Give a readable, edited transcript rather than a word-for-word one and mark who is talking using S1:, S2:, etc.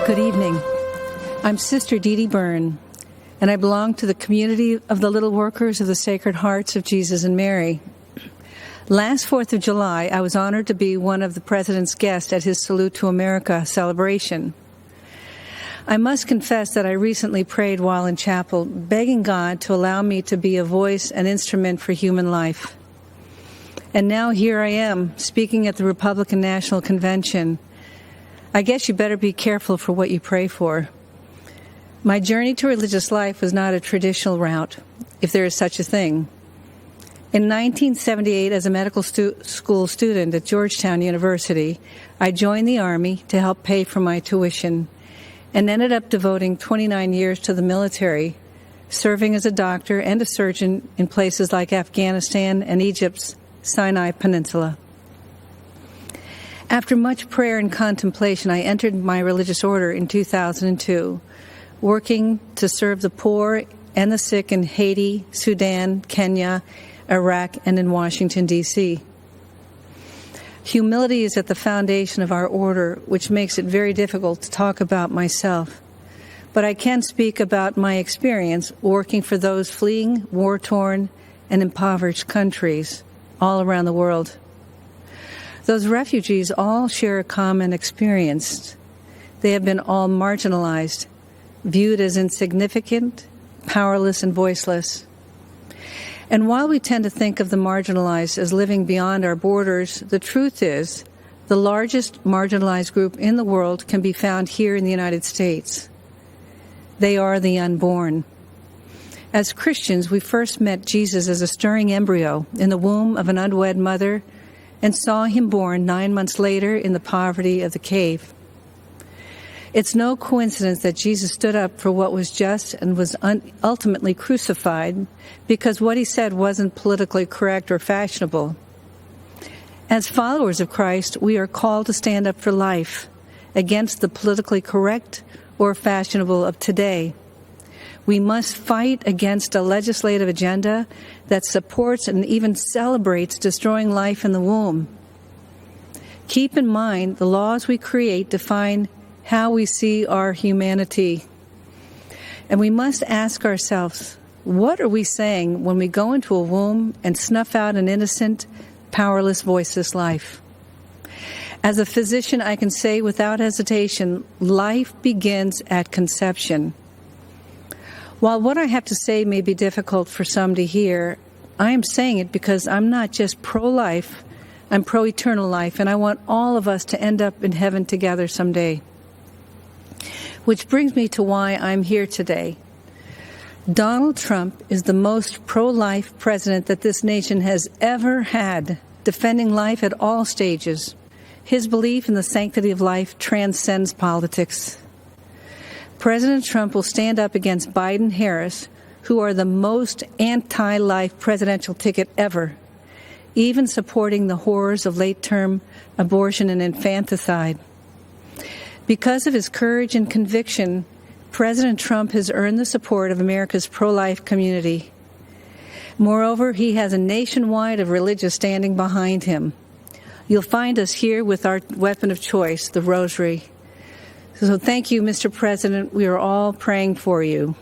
S1: Good evening. I'm Sister Deirdre Byrne, and I belong to the community of the Little Workers of the Sacred Hearts of Jesus and Mary. Last 4th of July, I was honored to be one of the President's guests at his Salute to America celebration. I must confess that I recently prayed while in chapel, begging God to allow me to be a voice and instrument for human life. And now here I am, speaking at the Republican National Convention. I guess you better be careful for what you pray for. My journey to religious life was not a traditional route, if there is such a thing. In 1978, as a medical school student at Georgetown University, I joined the Army to help pay for my tuition and ended up devoting 29 years to the military, serving as a doctor and a surgeon in places like Afghanistan and Egypt's Sinai Peninsula. After much prayer and contemplation, I entered my religious order in 2002, working to serve the poor and the sick in Haiti, Sudan, Kenya, Iraq, and in Washington, D.C. Humility is at the foundation of our order, which makes it very difficult to talk about myself. But I can speak about my experience working for those fleeing war-torn and impoverished countries all around the world. Those refugees all share a common experience. They have been all marginalized, viewed as insignificant, powerless, and voiceless. And while we tend to think of the marginalized as living beyond our borders, the truth is the largest marginalized group in the world can be found here in the United States. They are the unborn. As Christians, we first met Jesus as a stirring embryo in the womb of an unwed mother and saw him born 9 months later in the poverty of the cave. It's no coincidence that Jesus stood up for what was just and was ultimately crucified because what he said wasn't politically correct or fashionable. As followers of Christ, we are called to stand up for life against the politically correct or fashionable of today. We must fight against a legislative agenda that supports and even celebrates destroying life in the womb. Keep in mind, the laws we create define how we see our humanity. And we must ask ourselves, what are we saying when we go into a womb and snuff out an innocent, powerless, voiceless life? As a physician, I can say without hesitation, life begins at conception. While what I have to say may be difficult for some to hear, I am saying it because I'm not just pro-life, I'm pro-eternal life, and I want all of us to end up in heaven together someday. Which brings me to why I'm here today. Donald Trump is the most pro-life president that this nation has ever had, defending life at all stages. His belief in the sanctity of life transcends politics. President Trump will stand up against Biden-Harris, who are the most anti-life presidential ticket ever, even supporting the horrors of late-term abortion and infanticide. Because of his courage and conviction, President Trump has earned the support of America's pro-life community. Moreover, he has a nationwide of religious standing behind him. You'll find us here with our weapon of choice, the rosary. So thank you, Mr. President. We are all praying for you.